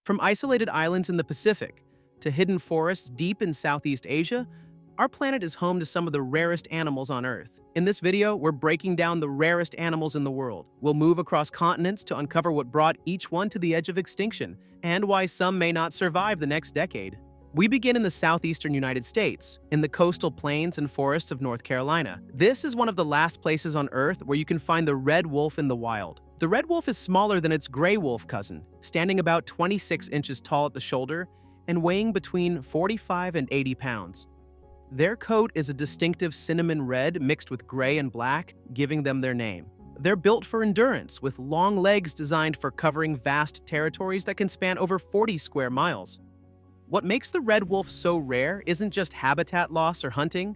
From isolated islands in the Pacific to hidden forests deep in Southeast Asia, our planet is home to some of the rarest animals on Earth. In this video, we're breaking down the rarest animals in the world. We'll move across continents to uncover what brought each one to the edge of extinction and why some may not survive the next decade. We begin in the southeastern United States, in the coastal plains and forests of North Carolina. This is one of the last places on Earth where you can find the red wolf in the wild. The red wolf is smaller than its gray wolf cousin, standing about 26 inches tall at the shoulder and weighing between 45 and 80 pounds. Their coat is a distinctive cinnamon red mixed with gray and black, giving them their name. They're built for endurance, with long legs designed for covering vast territories that can span over 40 square miles. What makes the red wolf so rare isn't just habitat loss or hunting,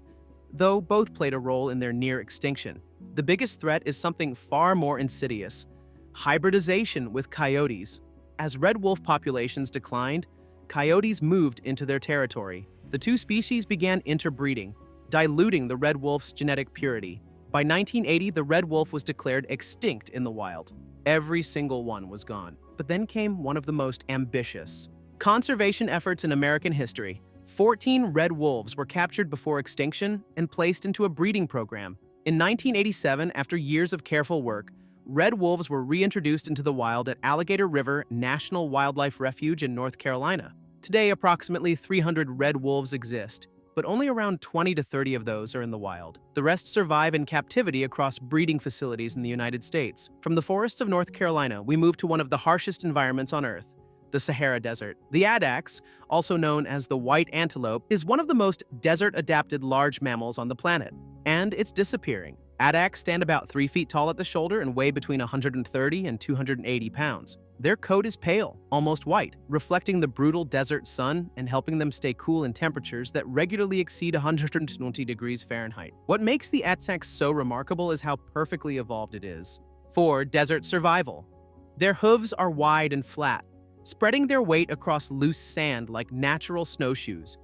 though both played a role in their near extinction. The biggest threat is something far more insidious: hybridization with coyotes. As red wolf populations declined, coyotes moved into their territory. The two species began interbreeding, diluting the red wolf's genetic purity. By 1980, the red wolf was declared extinct in the wild. Every single one was gone. But then came one of the most ambitious conservation efforts in American history. 14 red wolves were captured before extinction and placed into a breeding program. In 1987, after years of careful work, red wolves were reintroduced into the wild at Alligator River National Wildlife Refuge in North Carolina. Today, approximately 300 red wolves exist, but only around 20 to 30 of those are in the wild. The rest survive in captivity across breeding facilities in the United States. From the forests of North Carolina, we move to one of the harshest environments on Earth: the Sahara Desert. The addax, also known as the white antelope, is one of the most desert-adapted large mammals on the planet, and it's disappearing. Addax stand about 3 feet tall at the shoulder and weigh between 130 and 280 pounds. Their coat is pale, almost white, reflecting the brutal desert sun and helping them stay cool in temperatures that regularly exceed 120 degrees Fahrenheit. What makes the addax so remarkable is how perfectly evolved it is for desert survival. Their hooves are wide and flat, spreading their weight across loose sand like natural snowshoes.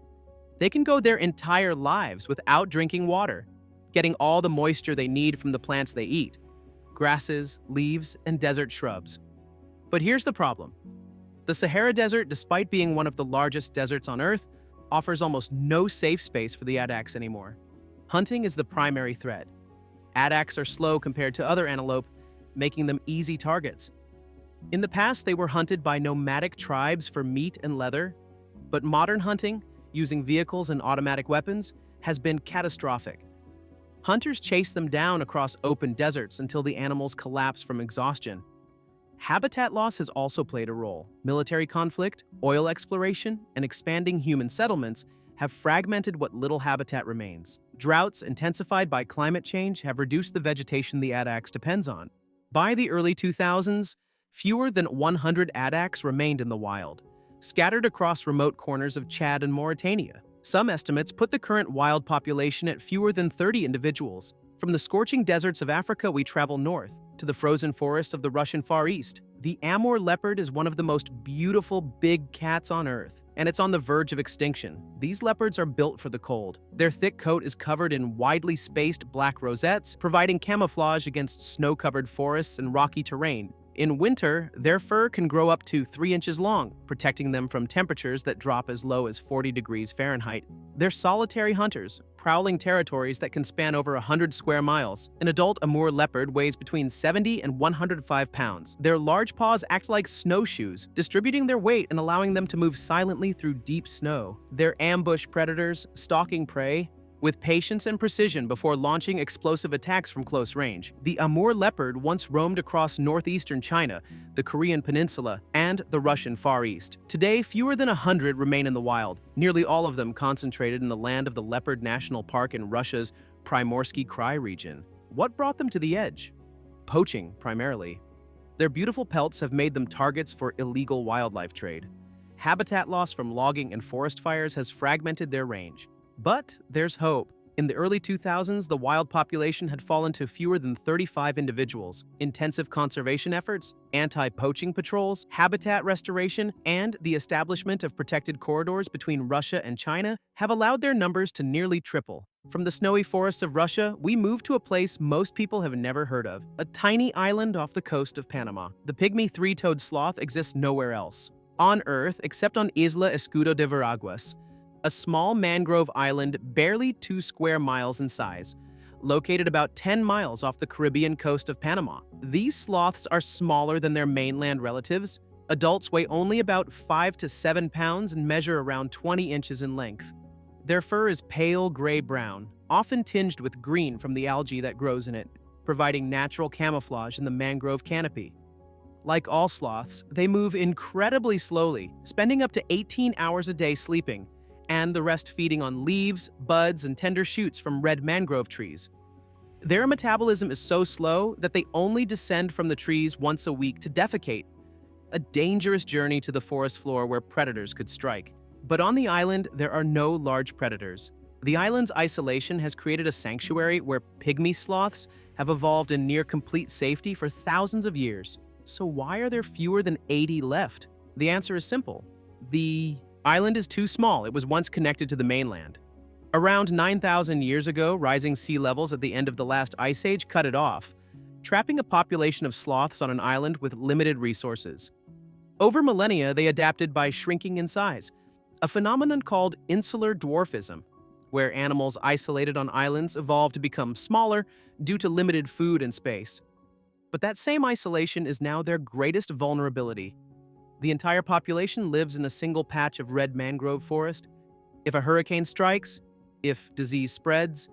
They can go their entire lives without drinking water, getting all the moisture they need from the plants they eat: grasses, leaves, and desert shrubs. But here's the problem. The Sahara Desert, despite being one of the largest deserts on Earth, offers almost no safe space for the addax anymore. Hunting is the primary threat. Addax are slow compared to other antelope, making them easy targets. In the past, they were hunted by nomadic tribes for meat and leather, but modern hunting, using vehicles and automatic weapons, has been catastrophic. Hunters chase them down across open deserts until the animals collapse from exhaustion. Habitat loss has also played a role. Military conflict, oil exploration, and expanding human settlements have fragmented what little habitat remains. Droughts intensified by climate change have reduced the vegetation the addax depends on. By the early 2000s, fewer than 100 addax remained in the wild, scattered across remote corners of Chad and Mauritania. Some estimates put the current wild population at fewer than 30 individuals. From the scorching deserts of Africa, we travel north to the frozen forests of the Russian Far East. The Amur leopard is one of the most beautiful big cats on Earth, and it's on the verge of extinction. These leopards are built for the cold. Their thick coat is covered in widely spaced black rosettes, providing camouflage against snow-covered forests and rocky terrain. In winter, their fur can grow up to 3 inches long, protecting them from temperatures that drop as low as 40 degrees Fahrenheit. They're solitary hunters, prowling territories that can span over 100 square miles. An adult Amur leopard weighs between 70 and 105 pounds. Their large paws act like snowshoes, distributing their weight and allowing them to move silently through deep snow. They're ambush predators, stalking prey with patience and precision before launching explosive attacks from close range. The Amur leopard once roamed across northeastern China, the Korean peninsula, and the Russian Far East. Today, fewer than 100 remain in the wild, nearly all of them concentrated in the land of the Leopard National Park in Russia's Primorsky Krai region. What brought them to the edge? Poaching, primarily. Their beautiful pelts have made them targets for illegal wildlife trade. Habitat loss from logging and forest fires has fragmented their range. But there's hope. In the early 2000s, the wild population had fallen to fewer than 35 individuals. Intensive conservation efforts, anti-poaching patrols, habitat restoration, and the establishment of protected corridors between Russia and China have allowed their numbers to nearly triple. From the snowy forests of Russia, we move to a place most people have never heard of, a tiny island off the coast of Panama. The pygmy three-toed sloth exists nowhere else. On Earth, except on Isla Escudo de Veraguas, a small mangrove island barely 2 square miles in size, located about 10 miles off the Caribbean coast of Panama. These sloths are smaller than their mainland relatives. Adults weigh only about 5 to 7 pounds and measure around 20 inches in length. Their fur is pale gray-brown, often tinged with green from the algae that grows in it, providing natural camouflage in the mangrove canopy. Like all sloths, they move incredibly slowly, spending up to 18 hours a day sleeping, and the rest feeding on leaves, buds, and tender shoots from red mangrove trees. Their metabolism is so slow that they only descend from the trees once a week to defecate, a dangerous journey to the forest floor where predators could strike. But on the island, there are no large predators. The island's isolation has created a sanctuary where pygmy sloths have evolved in near-complete safety for thousands of years. So why are there fewer than 80 left? The answer is simple. The island is too small. It was once connected to the mainland. Around 9,000 years ago, rising sea levels at the end of the last ice age cut it off, trapping a population of sloths on an island with limited resources. Over millennia, they adapted by shrinking in size, a phenomenon called insular dwarfism, where animals isolated on islands evolved to become smaller due to limited food and space. But that same isolation is now their greatest vulnerability. The entire population lives in a single patch of red mangrove forest. If a hurricane strikes, if disease spreads,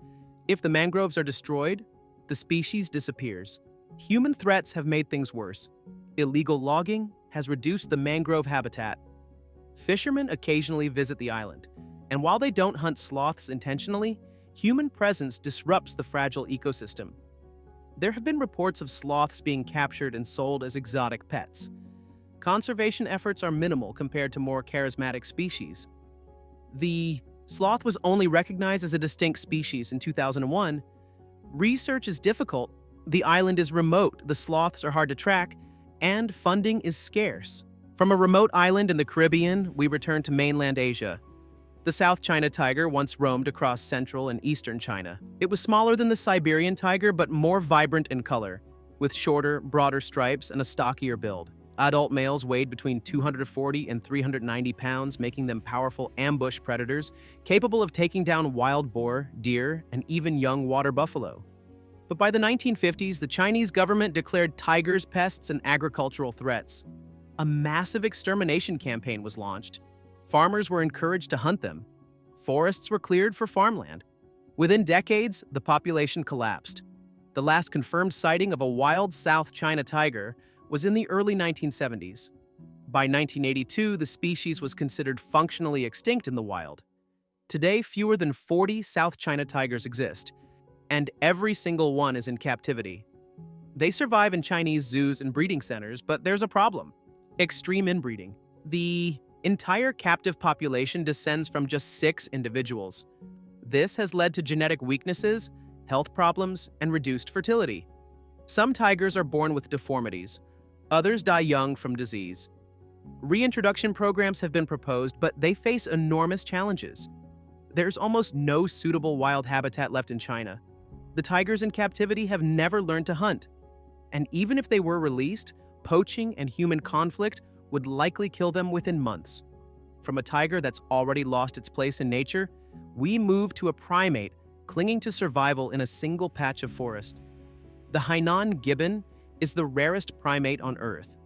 if the mangroves are destroyed, the species disappears. Human threats have made things worse. Illegal logging has reduced the mangrove habitat. Fishermen occasionally visit the island, and while they don't hunt sloths intentionally, human presence disrupts the fragile ecosystem. There have been reports of sloths being captured and sold as exotic pets. Conservation efforts are minimal compared to more charismatic species. The sloth was only recognized as a distinct species in 2001. Research is difficult, the island is remote, the sloths are hard to track, and funding is scarce. From a remote island in the Caribbean, we return to mainland Asia. The South China tiger once roamed across central and eastern China. It was smaller than the Siberian tiger, but more vibrant in color, with shorter, broader stripes and a stockier build. Adult males weighed between 240 and 390 pounds, making them powerful ambush predators, capable of taking down wild boar, deer, and even young water buffalo. But by the 1950s, the Chinese government declared tigers pests and agricultural threats. A massive extermination campaign was launched. Farmers were encouraged to hunt them. Forests were cleared for farmland. Within decades, the population collapsed. The last confirmed sighting of a wild South China tiger was in the early 1970s. By 1982, the species was considered functionally extinct in the wild. Today, fewer than 40 South China tigers exist, and every single one is in captivity. They survive in Chinese zoos and breeding centers, but there's a problem: extreme inbreeding. The entire captive population descends from just 6 individuals. This has led to genetic weaknesses, health problems, and reduced fertility. Some tigers are born with deformities. Others die young from disease. Reintroduction programs have been proposed, but they face enormous challenges. There's almost no suitable wild habitat left in China. The tigers in captivity have never learned to hunt. And even if they were released, poaching and human conflict would likely kill them within months. From a tiger that's already lost its place in nature, we move to a primate clinging to survival in a single patch of forest. The Hainan gibbon is the rarest primate on Earth.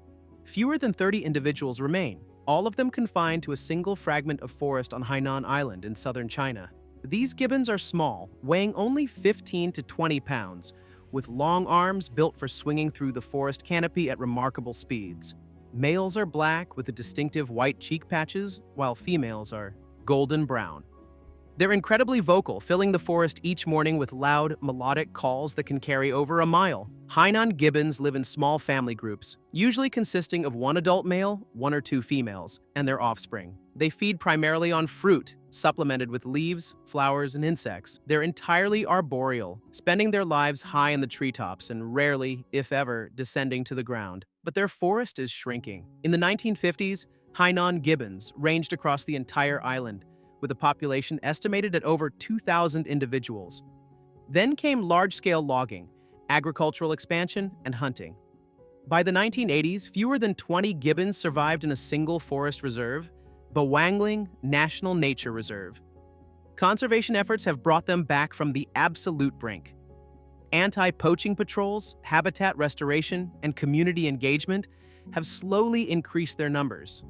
Fewer than 30 individuals remain, all of them confined to a single fragment of forest on Hainan Island in southern China. These gibbons are small, weighing only 15 to 20 pounds, with long arms built for swinging through the forest canopy at remarkable speeds. Males are black with a distinctive white cheek patches, while females are golden brown. They're incredibly vocal, filling the forest each morning with loud, melodic calls that can carry over a mile. Hainan gibbons live in small family groups, usually consisting of one adult male, 1 or 2 females, and their offspring. They feed primarily on fruit, supplemented with leaves, flowers, and insects. They're entirely arboreal, spending their lives high in the treetops and rarely, if ever, descending to the ground. But their forest is shrinking. In the 1950s, Hainan gibbons ranged across the entire island, with a population estimated at over 2,000 individuals. Then came large-scale logging, agricultural expansion, and hunting. By the 1980s, fewer than 20 gibbons survived in a single forest reserve, Bawangling National Nature Reserve. Conservation efforts have brought them back from the absolute brink. Anti-poaching patrols, habitat restoration, and community engagement have slowly increased their numbers.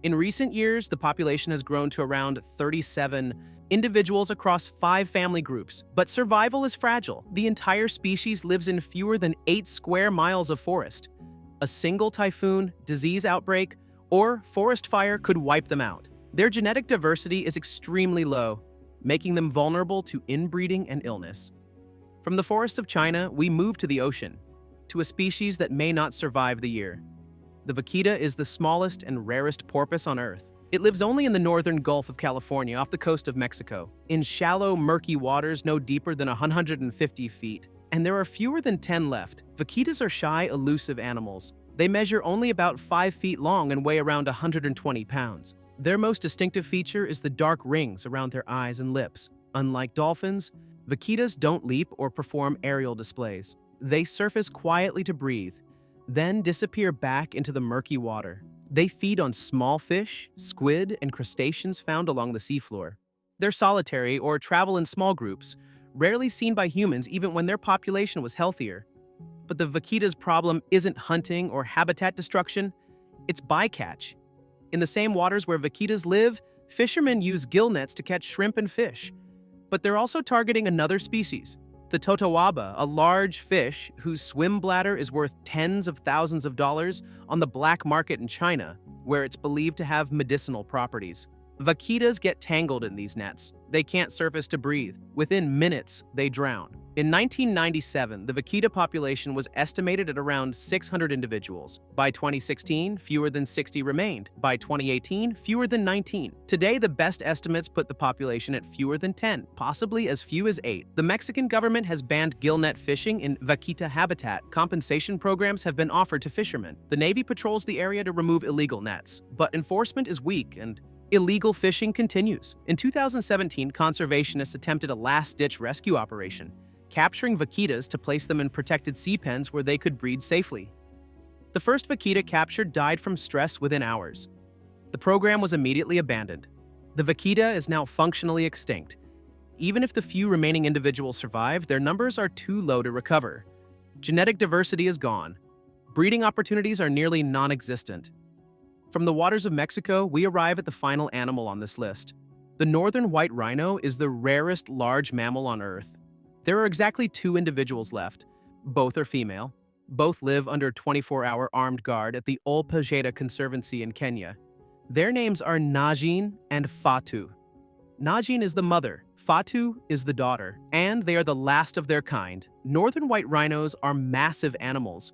In recent years, the population has grown to around 37 individuals across 5 family groups, but survival is fragile. The entire species lives in fewer than 8 square miles of forest. A single typhoon, disease outbreak, or forest fire could wipe them out. Their genetic diversity is extremely low, making them vulnerable to inbreeding and illness. From the forests of China, we move to the ocean, to a species that may not survive the year. The vaquita is the smallest and rarest porpoise on Earth. It lives only in the northern Gulf of California off the coast of Mexico, in shallow, murky waters no deeper than 150 feet. And there are fewer than 10 left. Vaquitas are shy, elusive animals. They measure only about 5 feet long and weigh around 120 pounds. Their most distinctive feature is the dark rings around their eyes and lips. Unlike dolphins, vaquitas don't leap or perform aerial displays. They surface quietly to breathe, then disappear back into the murky water. They feed on small fish, squid, and crustaceans found along the seafloor. They're solitary or travel in small groups, rarely seen by humans even when their population was healthier. But the vaquita's problem isn't hunting or habitat destruction, it's bycatch. In the same waters where vaquitas live, fishermen use gill nets to catch shrimp and fish. But they're also targeting another species, the totawaba, a large fish whose swim bladder is worth tens of thousands of dollars on the black market in China, where it's believed to have medicinal properties. Vaquitas get tangled in these nets. They can't surface to breathe. Within minutes, they drown. In 1997, the vaquita population was estimated at around 600 individuals. By 2016, fewer than 60 remained. By 2018, fewer than 19. Today, the best estimates put the population at fewer than 10, possibly as few as 8. The Mexican government has banned gill net fishing in vaquita habitat. Compensation programs have been offered to fishermen. The Navy patrols the area to remove illegal nets, but enforcement is weak and illegal fishing continues. In 2017, conservationists attempted a last-ditch rescue operation, capturing vaquitas to place them in protected sea pens where they could breed safely. The first vaquita captured died from stress within hours. The program was immediately abandoned. The vaquita is now functionally extinct. Even if the few remaining individuals survive, their numbers are too low to recover. Genetic diversity is gone. Breeding opportunities are nearly non-existent. From the waters of Mexico, we arrive at the final animal on this list. The northern white rhino is the rarest large mammal on Earth. There are exactly 2 individuals left. Both are female. Both live under 24-hour armed guard at the Olpejeta Conservancy in Kenya. Their names are Najin and Fatu. Najin is the mother, Fatu is the daughter, and they are the last of their kind. Northern white rhinos are massive animals.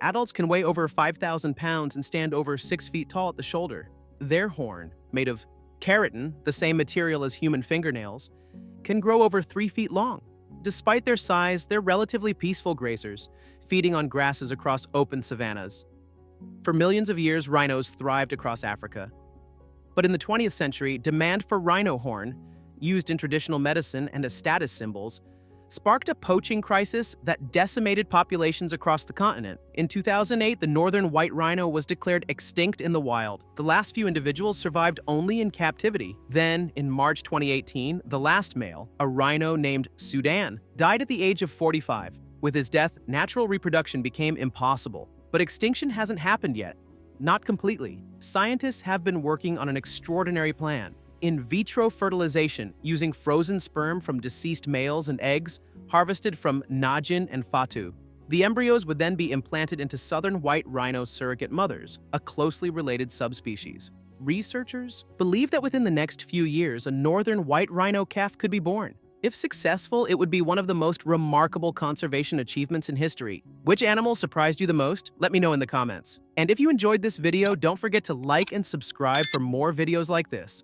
Adults can weigh over 5,000 pounds and stand over 6 feet tall at the shoulder. Their horn, made of keratin, the same material as human fingernails, can grow over 3 feet long. Despite their size, they're relatively peaceful grazers, feeding on grasses across open savannas. For millions of years, rhinos thrived across Africa. But in the 20th century, demand for rhino horn, used in traditional medicine and as status symbols, sparked a poaching crisis that decimated populations across the continent. In 2008, the northern white rhino was declared extinct in the wild. The last few individuals survived only in captivity. Then, in March 2018, the last male, a rhino named Sudan, died at the age of 45. With his death, natural reproduction became impossible. But extinction hasn't happened yet. Not completely. Scientists have been working on an extraordinary plan. In vitro fertilization, using frozen sperm from deceased males and eggs harvested from Najin and Fatu. The embryos would then be implanted into southern white rhino surrogate mothers, a closely related subspecies. Researchers believe that within the next few years, a northern white rhino calf could be born. If successful, it would be one of the most remarkable conservation achievements in history. Which animal surprised you the most? Let me know in the comments. And if you enjoyed this video, don't forget to like and subscribe for more videos like this.